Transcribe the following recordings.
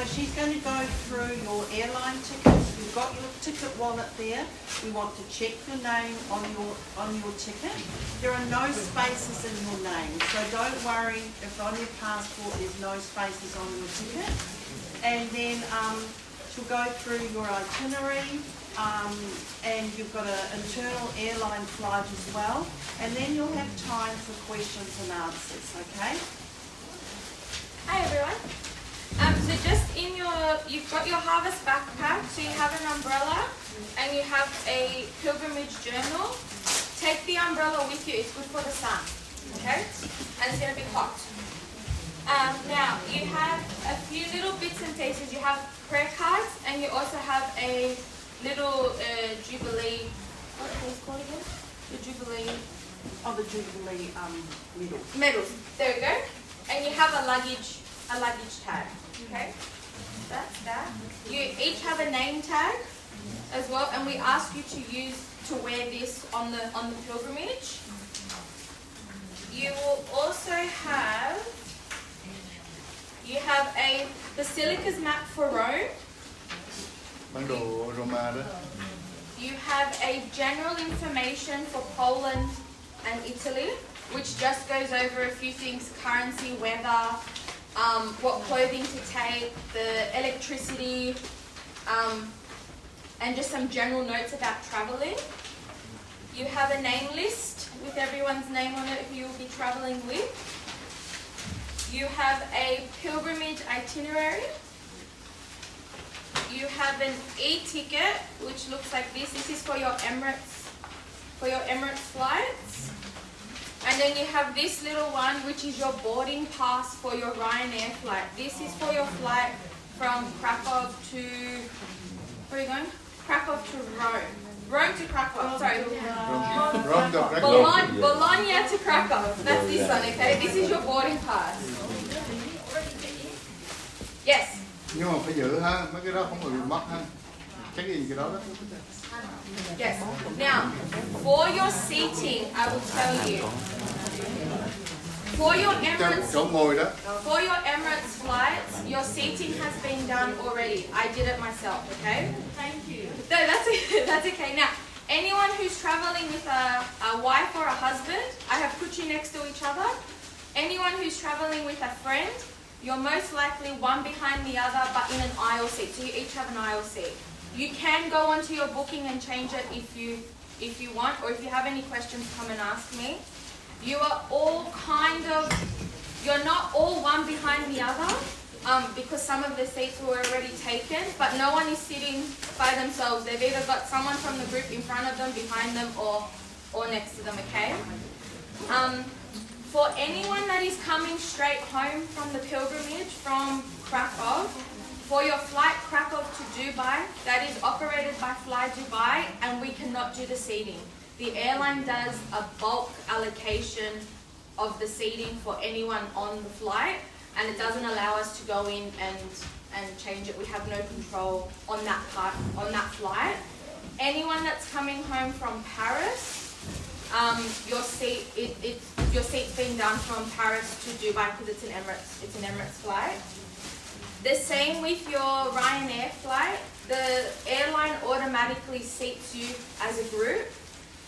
she's going to go through your airline tickets. You've got your ticket wallet there. We want to check your name on your ticket. There are no spaces in your name, so don't worry if on your passport there's no spaces on your ticket. And then she'll go through your itinerary, and you've got an internal airline flight as well. And then you'll have time for questions and answers, okay? Hi everyone. So just you've got your harvest backpack, so you have an umbrella and you have a pilgrimage journal. Take the umbrella with you, it's good for the sun, okay? And it's going to be hot. Now, you have a few little bits and pieces. You have prayer cards and you also have a little Jubilee, what are these called again? The Jubilee. Oh, the Jubilee medals. Medals, there we go. And you have a luggage tag, okay? That's that. You each have a name tag as well, and we ask you to wear this on the pilgrimage. You will also have a Basilica's map for Rome. Bản đồ Roma đó. You have a general information for Poland and Italy, which just goes over a few things: currency, weather, what clothing to take, the electricity, and just some general notes about traveling. You have a name list with everyone's name on it who you'll be traveling with. You have a pilgrimage itinerary. You have an e-ticket, which looks like this. This is for your Emirates flights. And then you have this little one, which is your boarding pass for your Ryanair flight. This is for your flight from Krakow to, where are you going? Krakow to Rome. Rome to Krakow, sorry. Rome to Krakow. Bologna to Krakow. That's this one, okay? This is your boarding pass. Yes. Nhưng mà phải giữ ha, mấy cái đó không có bị mất ha. Check in cái đó đó. Yes. Now, for your seating, I will tell you. For your Emirates flights, your seating has been done already. I did it myself, okay? Thank you. No, that's okay. Now, anyone who's traveling with a wife or a husband, I have put you next to each other. Anyone who's traveling with a friend, you're most likely one behind the other, but in an aisle seat. So you each have an aisle seat. You can go onto your booking and change it if you want, or if you have any questions, come and ask me. You are all you're not all one behind the other, because some of the seats were already taken, but no one is sitting by themselves. They've either got someone from the group in front of them, behind them, or next to them, okay? For anyone that is coming straight home from the pilgrimage from Krakow, for your flight Krakow to Dubai, that is operated by Fly Dubai, and we cannot do the seating. The airline does a bulk allocation of the seating for anyone on the flight, and it doesn't allow us to go in and change it. We have no control on that part, on that flight. Anyone that's coming home from Paris, your seat's been done from Paris to Dubai because it's an Emirates flight. The same with your Ryanair flight. The airline automatically seats you as a group.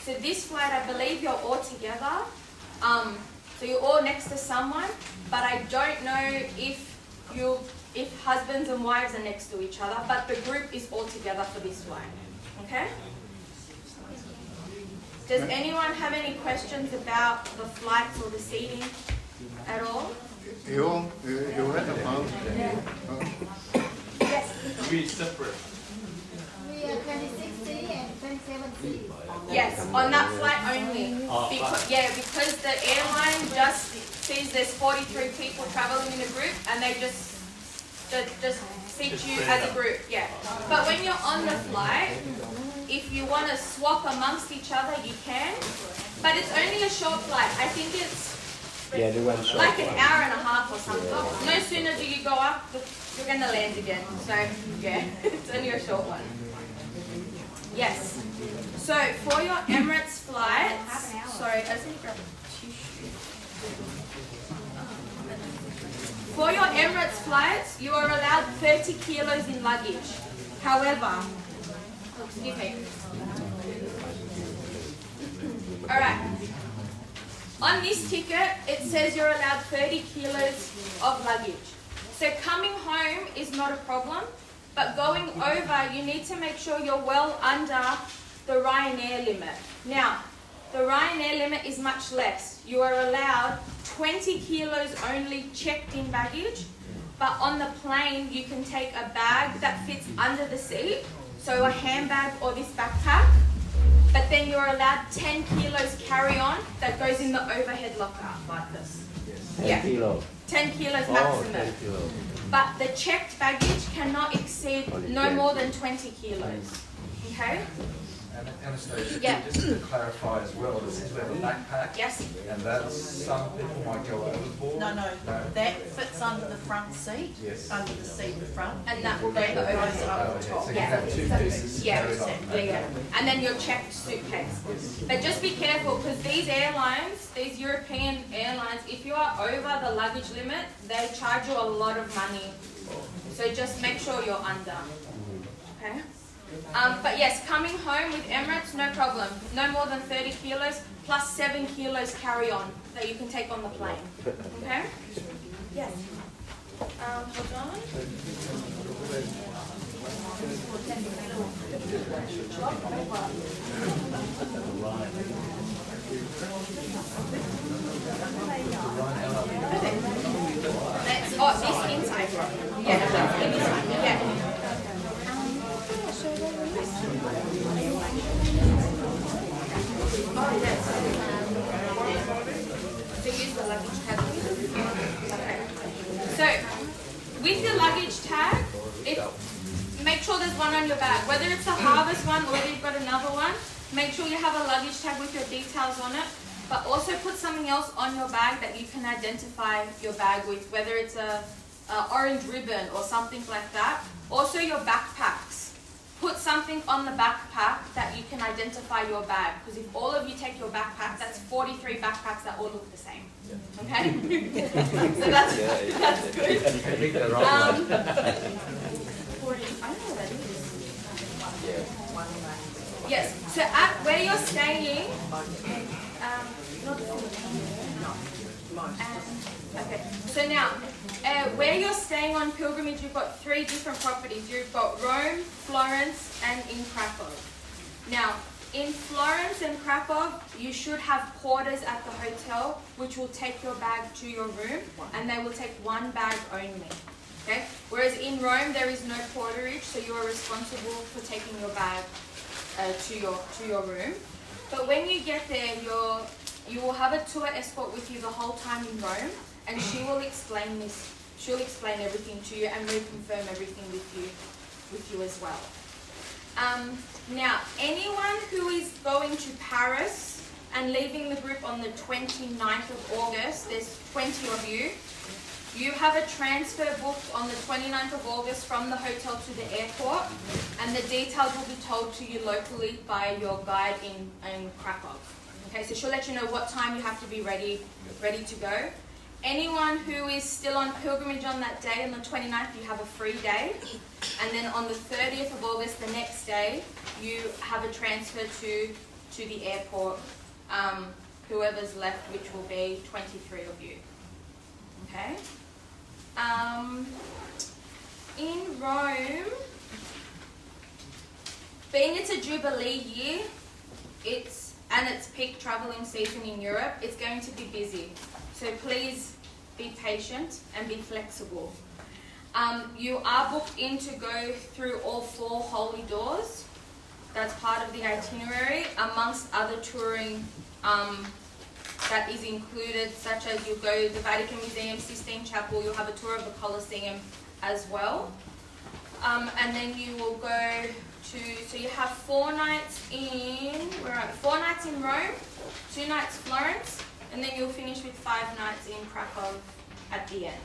So this flight, I believe you're all together. So you're all next to someone, but I don't know if husbands and wives are next to each other, but the group is all together for this flight. Okay? Does anyone have any questions about the flights or the seating at all? Hiểu không? Hiểu hết rồi phải không? Yes. We separate. We are 26C and 27C. Yes, on that flight only. Because the airline just sees there's 43 people traveling in a group, and they just seat you as a group. Yeah. But when you're on the flight, if you want to swap amongst each other, you can. But it's only a short flight. I think it's like an hour and a half or something. No sooner do you go up, you're going to land again. So, yeah, it's only a short one. Yes. So, for your Emirates flights, sorry, I just need to grab a tissue. For your Emirates flights, you are allowed 30 kilos in luggage. However, excuse me. Alright. On this ticket, it says you're allowed 30 kilos of luggage. So coming home is not a problem, but going over, you need to make sure you're well under the Ryanair limit. Now, the Ryanair limit is much less. You are allowed 20 kilos only checked in baggage, but on the plane you can take a bag that fits under the seat, so a handbag or this backpack, but then you're allowed 10 kilos carry-on that goes in the overhead locker. Like this. 10 kilos. 10 kilos Oh, maximum. 10 kilos. But the checked baggage cannot exceed no more than 20 kilos. Okay? And Anastasia, Yeah. just to clarify as well, this is we have a backpack. Yes? And that's, some people might go overboard. No, that fits under the front seat, Yes. under the seat in front. And that will go That in the goes overhead. up Oh, the yeah, top. so you have two pieces Yeah, carried on. yeah. And then your checked suitcase. But just be careful, because these airlines, these European airlines, if you are over the luggage limit, they charge you a lot of money. So just make sure you're under. Okay? But yes, coming home with Emirates, no problem. No more than 30 kilos plus 7 kilos carry-on that you can take on the plane. Okay? Yes. Hold on. Oh, this inside. Yeah. Inside. Yeah. So use the luggage tag. Okay. So with the luggage tag, make sure there's one on your bag. Whether it's a Harvest one or whether you've got another one, make sure you have a luggage tag with your details on it. But also put something else on your bag that you can identify your bag with, whether it's a orange ribbon or something like that. Also your backpacks. Put something on the backpack that you can identify your bag. Because if all of you take your backpack, that's 43 backpacks that all look the same. Okay? So that's good. You picked the wrong one. 40, I know what that is. Yes, so at where you're staying, okay, so now, where you're staying on pilgrimage, you've got 3 different properties. You've got Rome, Florence, and in Krakow. Now, in Florence and Krakow, you should have porters at the hotel, which will take your bag to your room, and they will take 1 bag only. Okay? Whereas in Rome, there is no porterage, so you are responsible for taking your bag to your room. But when you get there, you will have a tour escort with you the whole time in Rome, and she will explain this. She'll explain everything to you and reconfirm everything with you as well. Now, anyone who is going to Paris and leaving the group on the 29th of August, there's 20 of you. You have a transfer booked on the 29th of August from the hotel to the airport, and the details will be told to you locally by your guide in Krakow. Okay, so she'll let you know what time you have to be ready to go. Anyone who is still on pilgrimage on that day, on the 29th, you have a free day. And then on the 30th of August, the next day, you have a transfer to the airport, whoever's left, which will be 23 of you. Okay? In Rome, being it's a Jubilee year, it's peak traveling season in Europe, it's going to be busy. So please be patient and be flexible. You are booked in to go through all 4 holy doors. That's part of the itinerary, amongst other touring that is included, such as you'll go to the Vatican Museum, Sistine Chapel, you'll have a tour of the Colosseum as well. And then you will go so you have 4 nights in, 4 nights in Rome, 2 nights Florence, and then you'll finish with 5 nights in Krakow at the end.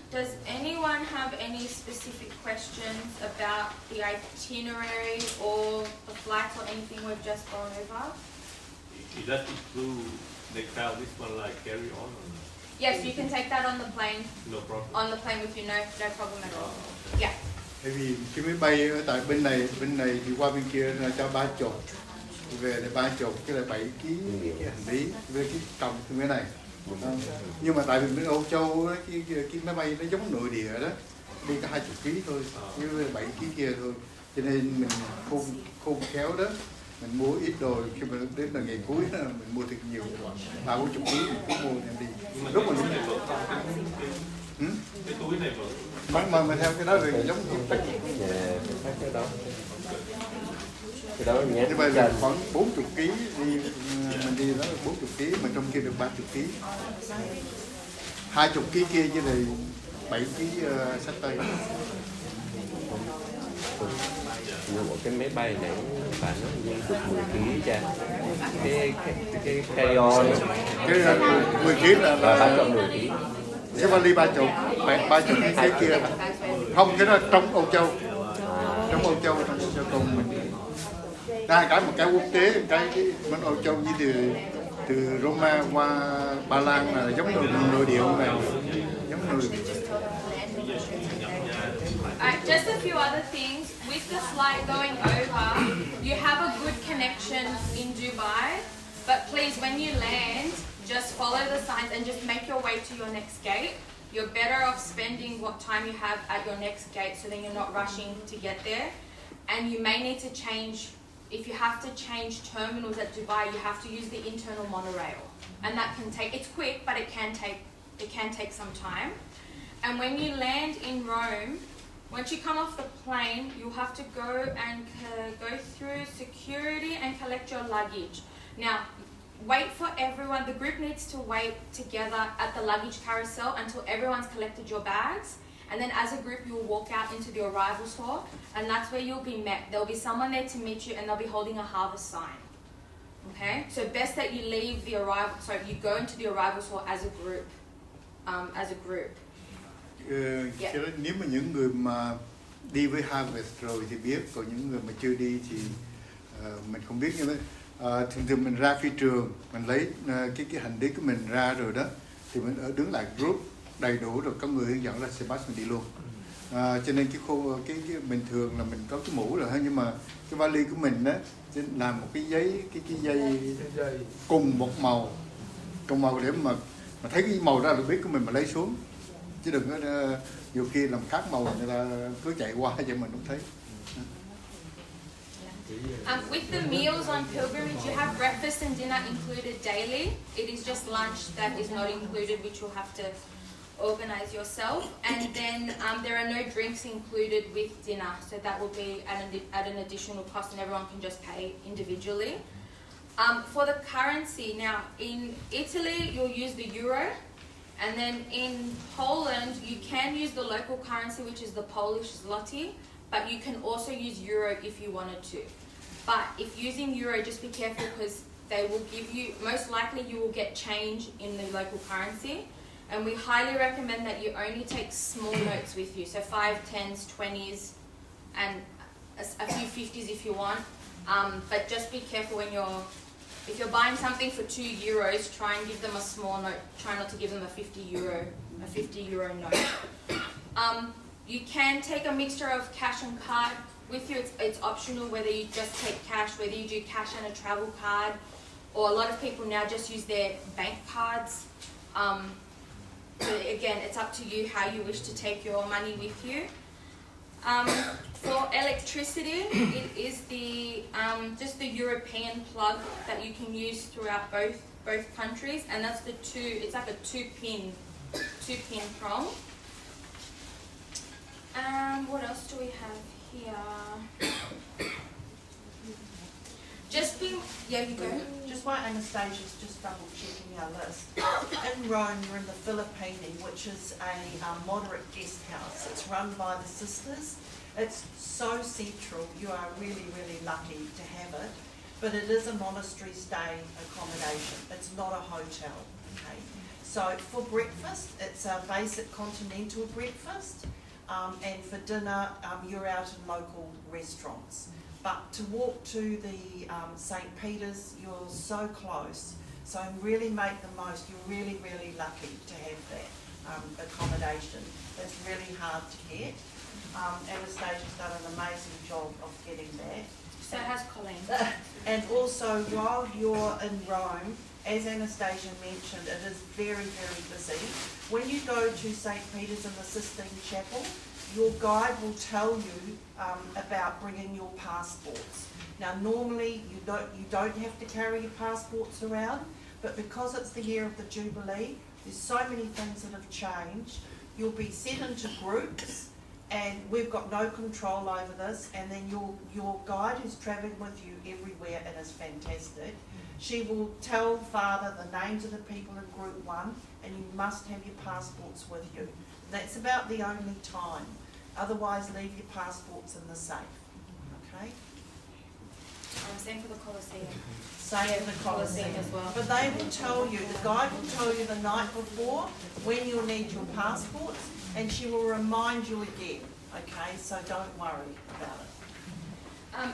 Does anyone have any specific questions about the itinerary or the flights or anything we've just gone over? Is that include the crowd, this one like carry on or not? Yes, you can take that on the plane. No problem. On the plane with you, no problem at all. Yeah. Tại vì cái máy bay ở tại bên này thì qua bên kia là cho 30, về là 30, cái là 7 kg cái hành lý với cái còng cái máy này. Nhưng mà tại vì bên Âu Châu đó, cái máy bay nó giống nội địa đó, đi có 20 kg thôi, với 7 kg kia thôi, cho nên mình khôn khéo đó, mình mua ít đồ khi mà đến là ngày cuối đó, mình mua thật nhiều, 30-40 kg mình cứ mua đem đi. Lúc mà cái túi này mà theo cái đó rồi giống cái đó nhé. như vậy là khoảng 40 kg đi, mình đi đó là 40 kg mà trong kia được 30 kg, 20 kg kia chứ là 7 kg sách tay. Như một cái máy bay này bạn nó như được 10 kg cha. Cái carry on Cái 10 kg là bán cho 10 kg. cái vali 30 cái kia không, cái đó trong Âu Châu, trong Âu Châu còn mình hai cái, một cái quốc tế, cái bên Âu Châu như từ Roma qua Ba Lan là giống nội địa này, giống nội địa. Just a few other things. With the flight going over, you have a good connection in Dubai, but please, when you land, just follow the signs and just make your way to your next gate. You're better off spending what time you have at your next gate so then you're not rushing to get there. And you may need to change, if you have to change terminals at Dubai, you have to use the internal monorail. And that can take, it's quick, but it can take some time. And when you land in Rome, once you come off the plane, you'll have to go and go through security and collect your luggage. Now, wait for everyone, the group needs to wait together at the luggage carousel until everyone's collected your bags. And then as a group, you'll walk out into the arrivals hall, and that's where you'll be met. There'll be someone there to meet you, and they'll be holding a harvest sign. Okay? So best that you leave the arrival, so you go into the arrivals hall as a group. Cái đó, nếu mà những người mà đi với Harvest rồi thì biết, còn những người mà chưa đi thì mình không biết. Như vậy thường mình ra phi trường, mình lấy cái hành lý của mình ra rồi đó, thì mình đứng lại group đầy đủ rồi, có người hướng dẫn là sẽ bắt mình đi luôn. Cho nên cái bình thường là mình có cái mũ rồi, nhưng mà cái vali của mình đó làm một cái giấy, cái dây cùng một màu để mà thấy cái màu đó là biết của mình mà lấy xuống, chứ đừng có nhiều khi làm khác màu người ta cứ chạy qua vậy mình không thấy. With the meals on pilgrimage, you have breakfast and dinner included daily. It is just lunch that is not included, which you'll have to organize yourself. And then there are no drinks included with dinner, so that will be at an additional cost, and everyone can just pay individually. For the currency, now in Italy you'll use the euro, and then in Poland you can use the local currency, which is the Polish zloty, but you can also use euro if you wanted to. But if using euro, just be careful because they will give you, most likely you will get change in the local currency. And we highly recommend that you only take small notes with you, so 5, 10s, 20s, and a few 50s if you want. But just be careful when if you're buying something for €2, try and give them a small note. Try not to give them a 50 euro note. You can take a mixture of cash and card with you. It's optional whether you just take cash, whether you do cash and a travel card, or a lot of people now just use their bank cards. So again, it's up to you how you wish to take your money with you. For electricity, it is the just the European plug that you can use throughout both countries, and that's the it's like a two pin prong. What else do we have here? You go. Just while Anastasia's just double checking our list. In Rome, we're in the Filippini, which is a moderate guest house. It's run by the sisters. It's so central. You are really, really lucky to have it. But it is a monastery stay accommodation. It's not a hotel. Okay. So for breakfast, it's a basic continental breakfast. And for dinner, you're out in local restaurants. But to walk to the St. Peter's, you're so close So really make the most. You're really, really lucky to have that accommodation. It's really hard to get. Anastasia's done an amazing job of getting that. So has Colleen. And also, while you're in Rome, as Anastasia mentioned, it is very, very busy. When you go to St. Peter's in the Sistine Chapel, your guide will tell you about bringing your passports. Now, normally you don't have to carry your passports around, but because it's the year of the Jubilee, there's so many things that have changed. You'll be set into groups, and we've got no control over this, and then your guide who's travelling with you everywhere and is fantastic, she will tell Father the names of the people in group 1, and you must have your passports with you. That's about the only time. Otherwise, leave your passports in the safe. Okay? Same for the Colosseum. Same for the Colosseum as well. But they will tell you, the guide will tell you the night before when you'll need your passports, and she will remind you again. Okay? So don't worry about it.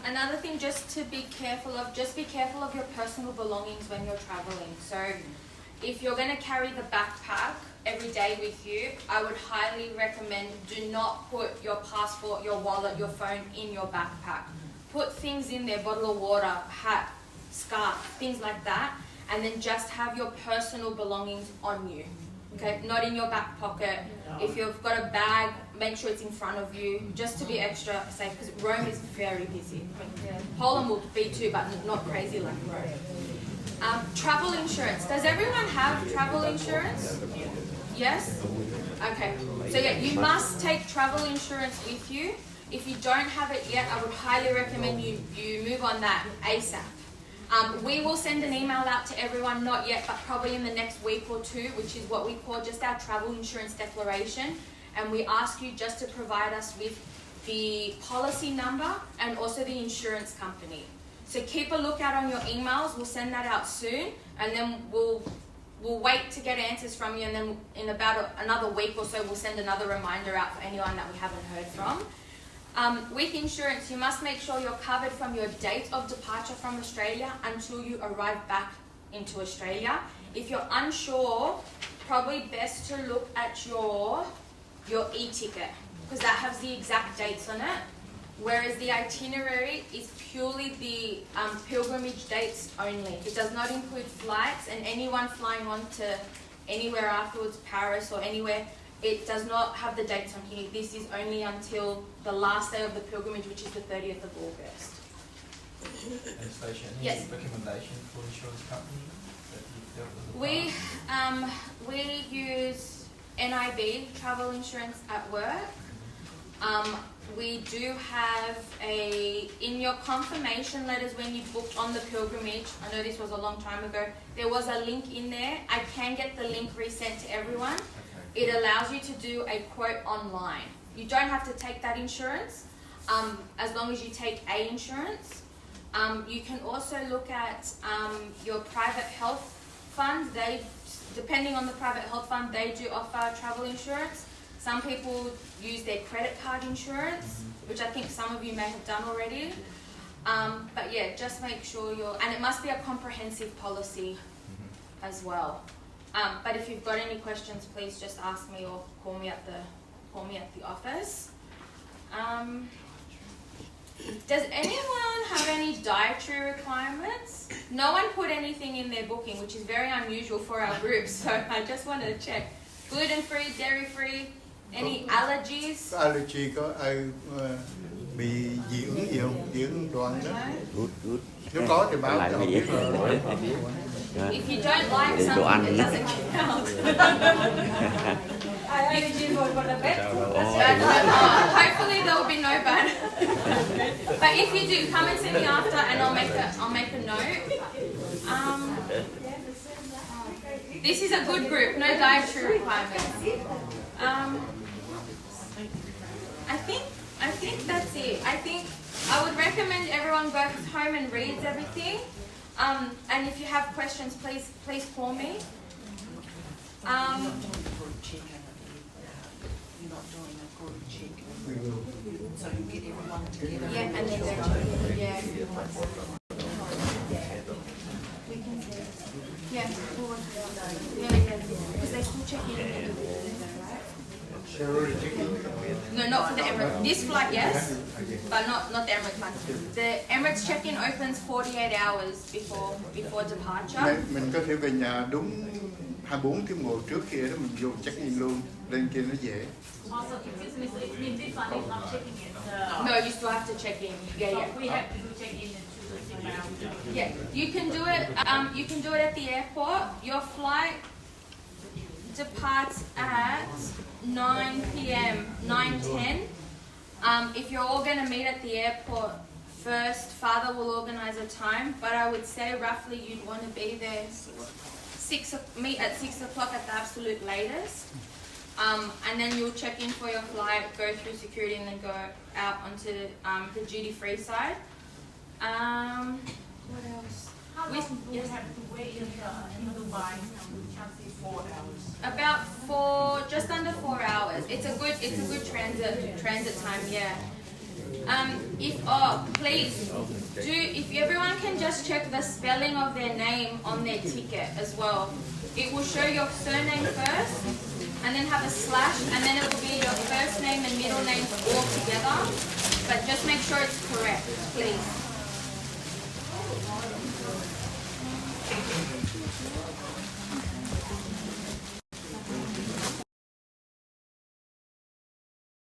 Another thing just to be careful of, just be careful of your personal belongings when you're traveling. So if you're going to carry the backpack every day with you, I would highly recommend do not put your passport, your wallet, your phone in your backpack. Put things in there, bottle of water, hat, scarf, things like that, and then just have your personal belongings on you. Okay, not in your back pocket. If you've got a bag, make sure it's in front of you, just to be extra safe, because Rome is very busy. Poland will be too, but not crazy like Rome. Travel insurance. Does everyone have travel insurance? Yes? Okay. So yeah, you must take travel insurance with you. If you don't have it yet, I would highly recommend you move on that ASAP. We will send an email out to everyone, not yet, but probably in the next week or two, which is what we call just our travel insurance declaration. And we ask you just to provide us with the policy number and also the insurance company. So keep a lookout on your emails. We'll send that out soon, and then we'll wait to get answers from you, and then in about another week or so, we'll send another reminder out for anyone that we haven't heard from. With insurance, you must make sure you're covered from your date of departure from Australia until you arrive back into Australia. If you're unsure, probably best to look at your e-ticket, because that has the exact dates on it, whereas the itinerary is purely the pilgrimage dates only. It does not include flights, and anyone flying on to anywhere afterwards, Paris or anywhere, it does not have the dates on here. This is only until the last day of the pilgrimage, which is the 30th of August. Anastasia, any Yes. recommendation for insurance company that you've dealt with? in the past? We use NIB, travel insurance at work. We do have in your confirmation letters when you booked on the pilgrimage, I know this was a long time ago, there was a link in there. I can get the link resent to everyone. It allows you to do a quote online. You don't have to take that insurance as long as you take A insurance. You can also look at your private health fund. Depending on the private health fund, they do offer travel insurance. Some people use their credit card insurance, which I think some of you may have done already. But yeah, just make sure and it must be a comprehensive policy as well. But if you've got any questions, please just ask me or call me at the office. Does anyone have any dietary requirements? No one put anything in their booking, which is very unusual for our group, so I just wanted to check. Gluten-free, dairy-free, any allergies? Allergy có ai bị dị ứng gì không? Dị ứng đồ ăn đó. Good. Nếu có thì báo cho biết rồi. If you don't like something, it doesn't count. Hopefully there will be no bad. But if you do, come and see me after, and I'll make a note. This is a good group, no dietary requirements. I think that's it. I would recommend everyone goes home and reads everything. And if you have questions, please call me. You're not doing a group check. So you get everyone together. Yeah, and then go. Yeah. check in. No, not for the Emirates. This flight, yes, but not the Emirates one. The Emirates check-in opens 48 hours before departure. Mình có thể về nhà đúng 24 tiếng ngồi trước kia đó, mình vô check-in luôn, lên kia nó dễ. Also, excuse me, so it means this one is not checking it. No, you still have to check in. Yeah, yeah. We have to do check-in and choose around. Yeah, you can do it. You can do it at the airport. Your flight departs at 9 p.m. 9:10. If you're all going to meet at the airport first, Father will organize a time. But I would say roughly you'd want to be there. Meet at 6 o'clock at the absolute latest. And then you'll check in for your flight, go through security, and then go out onto the duty-free side. What else? How long do we have to wait in Dubai? Chances 4 hours. About just under 4 hours. It's a good transit time. Yeah. If everyone can just check the spelling of their name on their ticket as well. It will show your surname first, and then have a slash, and then it will be your first name and middle name all together. But just make sure it's correct, please.